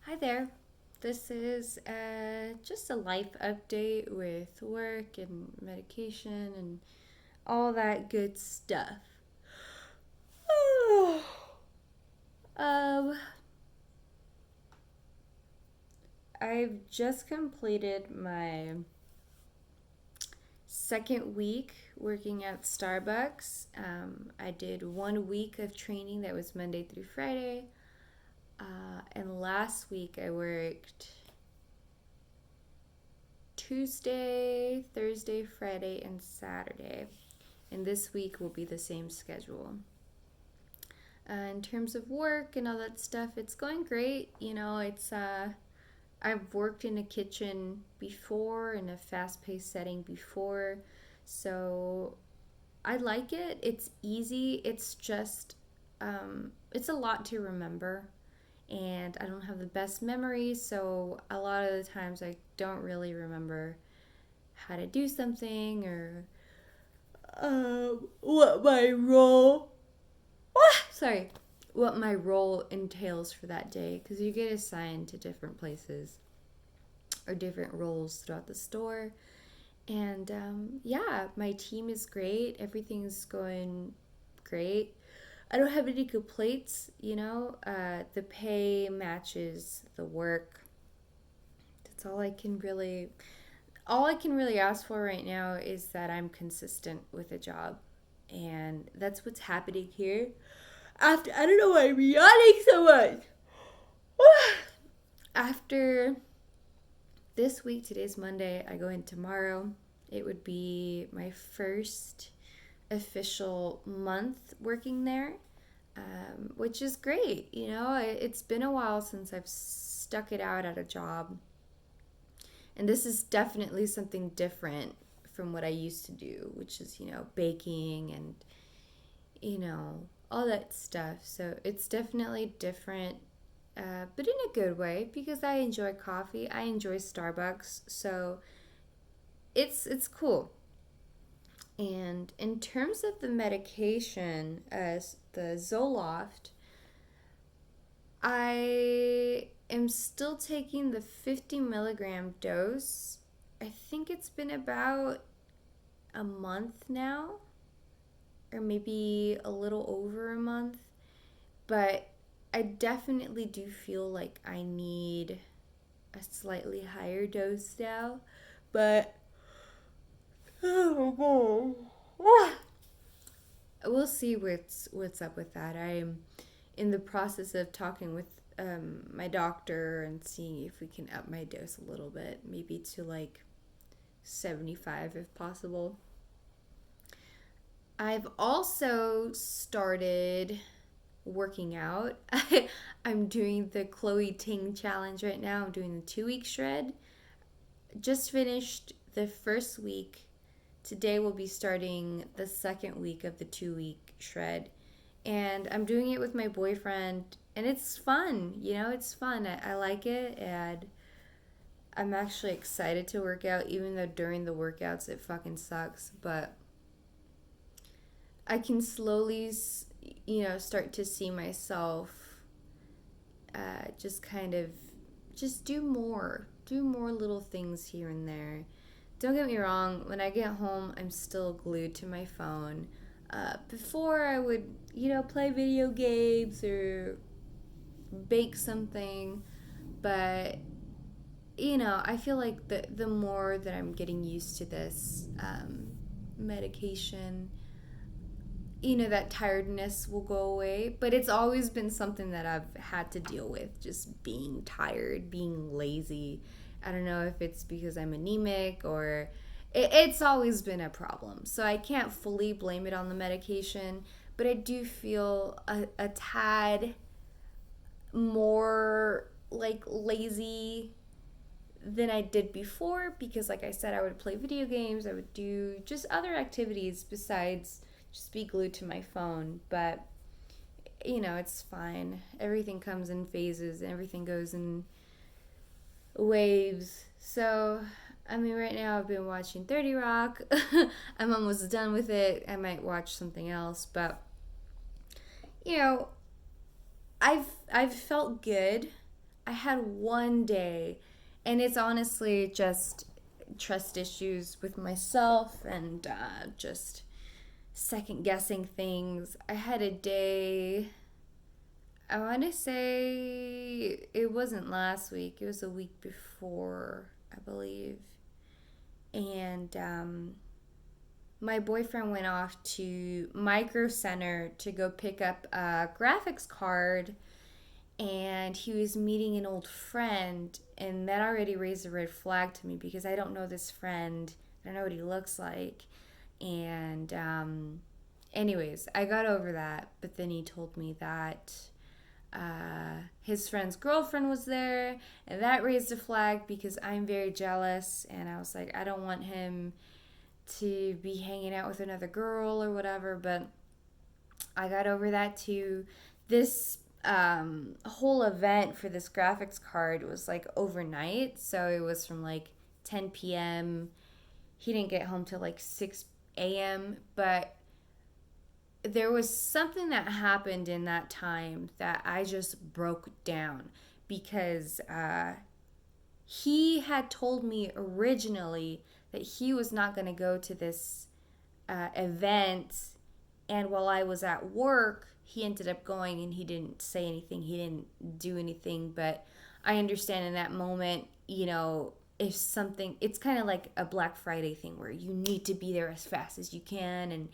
Hi there. This is just a life update with work and medication and all that good stuff. um, I've just completed my second week working at Starbucks. I did 1 week of training that was Monday through Friday. And last week I worked Tuesday, Thursday, Friday, and Saturday. And this week will be the same schedule. In terms of work and all that stuff, it's going great. I've worked in a kitchen before in a fast-paced setting before, so I like it. It's easy. It's just it's a lot to remember, and I don't have the best memory, so a lot of the times I don't really remember how to do something or what my role sorry what my role entails for that day, because you get assigned to different places or different roles throughout the store. And yeah, my team is great. Everything's going great. I don't have any complaints. The pay matches the work. That's all I can really ask for right now is that I'm consistent with a job. And that's what's happening here. After I don't know why I'm yawning so much. After this week, today's Monday, I go in tomorrow. It would be my first official month working there, which is great. It's been a while since I've stuck it out at a job. And this is definitely something different from what I used to do, which is, baking and, all that stuff. So it's definitely different, but in a good way because I enjoy coffee. I enjoy Starbucks. So it's cool. And in terms of the medication, as the Zoloft, I am still taking the 50 milligram dose. I think it's been about a month now, or maybe a little over a month. But I definitely do feel like I need a slightly higher dose now. But oh my god. We'll see what's up with that. I'm in the process of talking with my doctor and seeing if we can up my dose a little bit, maybe to like 75 if possible. I've also started working out. I'm doing the Chloe Ting challenge right now. I'm doing the 2 week shred. Just finished the first week. Today we'll be starting the second week of the 2 week shred. And I'm doing it with my boyfriend, and it's fun. It's fun. I like it, and I'm actually excited to work out, even though during the workouts it fucking sucks. But I can slowly, start to see myself just kind of just do more little things here and there. Don't get me wrong, when I get home, I'm still glued to my phone. Before I would, play video games or bake something, but I feel like the more that I'm getting used to this medication, that tiredness will go away. But it's always been something that I've had to deal with, just being tired, being lazy. I don't know if it's because I'm anemic or it's always been a problem. So I can't fully blame it on the medication, but I do feel a tad more like lazy than I did before because, like I said, I would play video games, I would do just other activities besides just be glued to my phone. But, it's fine. Everything comes in phases, and everything goes in waves. So, I mean, right now I've been watching 30 Rock. I'm almost done with it. I might watch something else, but you know, I've felt good. I had one day, and it's honestly just trust issues with myself and just second guessing things. I had a day, I want to say it wasn't last week, it was a week before, I believe. And my boyfriend went off to Micro Center to go pick up a graphics card, and he was meeting an old friend, and that already raised a red flag to me because I don't know this friend. I don't know what he looks like. And anyways, I got over that, but then he told me that his friend's girlfriend was there, and that raised a flag because I'm very jealous, and I was like, I don't want him to be hanging out with another girl or whatever. But I got over that too. This whole event for this graphics card was like overnight, so it was from like 10 p.m. He didn't get home till like 6 a.m. But there was something that happened in that time that I just broke down because he had told me originally that he was not going to go to this event, and while I was at work, he ended up going, and he didn't say anything, he didn't do anything. But I understand in that moment, if something, it's kind of like a Black Friday thing where you need to be there as fast as you can. And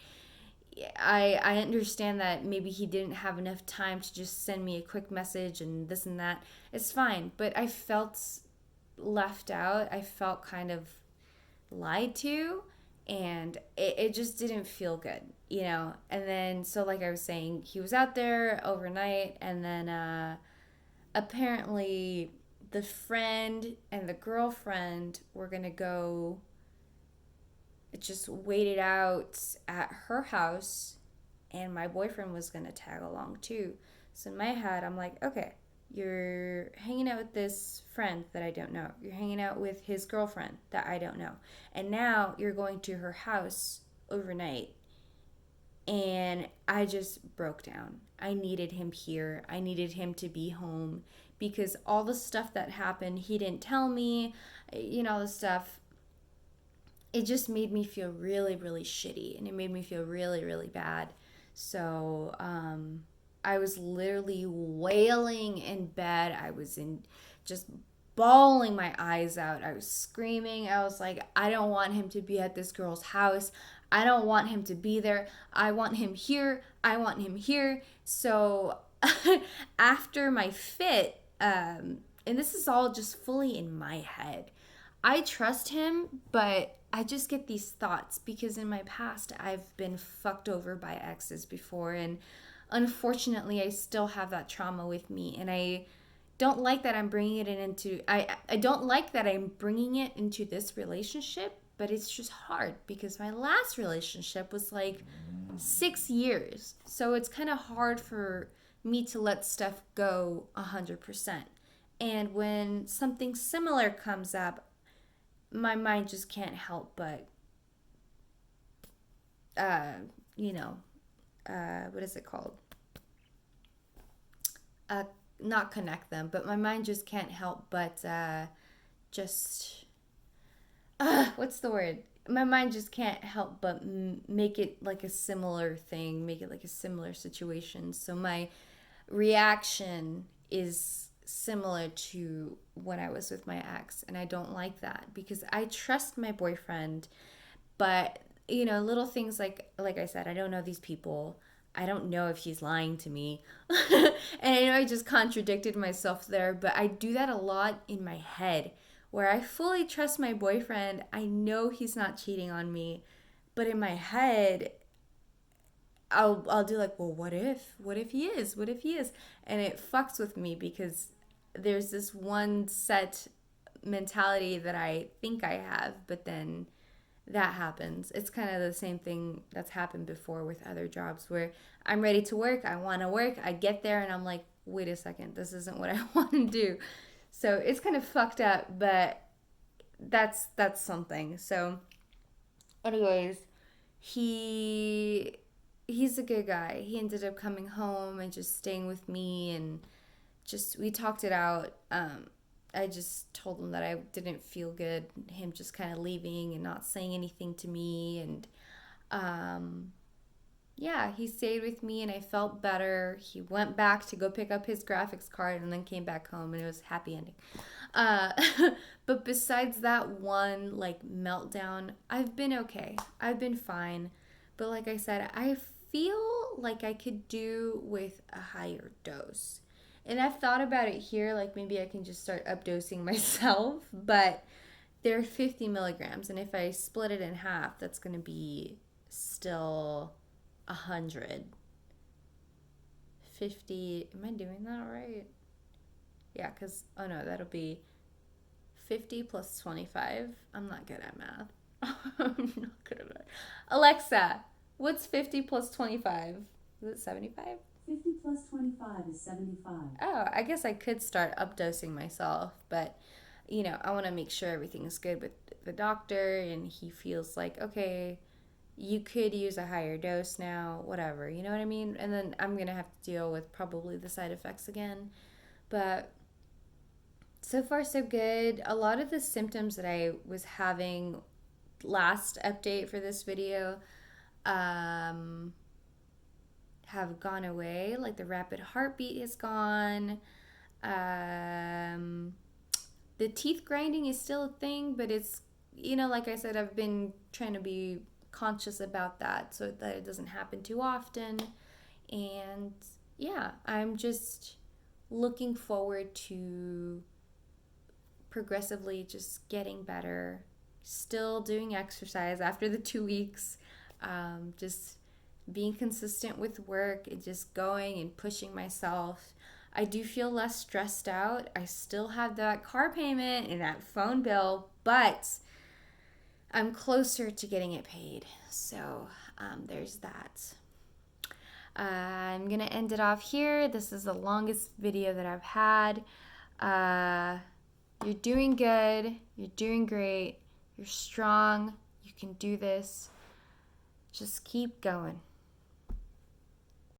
I understand that maybe he didn't have enough time to just send me a quick message and this and that. It's fine, but I felt left out. I felt kind of lied to, and it just didn't feel good. And then, so like I was saying, he was out there overnight, and then apparently the friend and the girlfriend were gonna go just wait it out at her house, and my boyfriend was gonna tag along too. So in my head, I'm like, okay, you're hanging out with this friend that I don't know. You're hanging out with his girlfriend that I don't know. And now you're going to her house overnight. And I just broke down. I needed him here. I needed him to be home because all the stuff that happened, he didn't tell me, all the stuff. It just made me feel really, really shitty, and it made me feel really, really bad. So, I was literally wailing in bed. I was in just bawling my eyes out. I was screaming. I was like, I don't want him to be at this girl's house. I don't want him to be there. I want him here. I want him here. So after my fit, and this is all just fully in my head, I trust him, but I just get these thoughts because in my past I've been fucked over by exes before, and unfortunately I still have that trauma with me, and I don't like that I'm bringing it into I don't like that I'm bringing it into this relationship, but it's just hard because my last relationship was like 6 years. So it's kind of hard for me to let stuff go 100%. And when something similar comes up, my mind just can't help but uh you know what is it called, uh not connect them, but my mind just can't help but just what's the word, my mind just can't help but make it like a similar thing, make it like a similar situation. So my reaction is similar to when I was with my ex, and I don't like that because I trust my boyfriend, but little things like I said, I don't know these people. I don't know if he's lying to me. And I know I just contradicted myself there, but I do that a lot in my head where I fully trust my boyfriend. I know he's not cheating on me, but in my head I'll do like, well, what if he is? What if he is? And it fucks with me because there's this one set mentality that I think I have, but then that happens. It's kind of the same thing that's happened before with other jobs where I'm ready to work, I want to work, I get there and I'm like, wait a second, this isn't what I want to do. So it's kind of fucked up, but that's something. So anyways, he he's a good guy. He ended up coming home and just staying with me and just we talked it out. I just told him that I didn't feel good, him just kind of leaving and not saying anything to me. And um, yeah, he stayed with me and I felt better. He went back to go pick up his graphics card and then came back home and it was a happy ending. Uh, but besides that one like meltdown, I've been okay. I've been fine. But like I said, I feel like I could do with a higher dose. And I've thought about it here, like maybe I can just start updosing myself, but they're 50 milligrams. And if I split it in half, that's going to be still 100. 50, am I doing that right? Yeah, because, oh no, that'll be 50 plus 25. I'm not good at math. I'm not good at math. Alexa, what's 50 plus 25? Is it 75? 50 plus 25 is 75. Oh, I guess I could start updosing myself, but I want to make sure everything's good with the doctor and he feels like, okay, you could use a higher dose now, whatever, you know what I mean? And then I'm going to have to deal with probably the side effects again. But so far, so good. A lot of the symptoms that I was having last update for this video um, have gone away. Like the rapid heartbeat is gone. Um, the teeth grinding is still a thing, but it's, like I said, I've been trying to be conscious about that so that it doesn't happen too often. And yeah, I'm just looking forward to progressively just getting better. Still doing exercise after the 2 weeks. Just being consistent with work and just going and pushing myself. I do feel less stressed out. I still have that car payment and that phone bill, but I'm closer to getting it paid. So there's that. I'm going to end it off here. This is the longest video that I've had. You're doing good. You're doing great. You're strong. You can do this. Just keep going.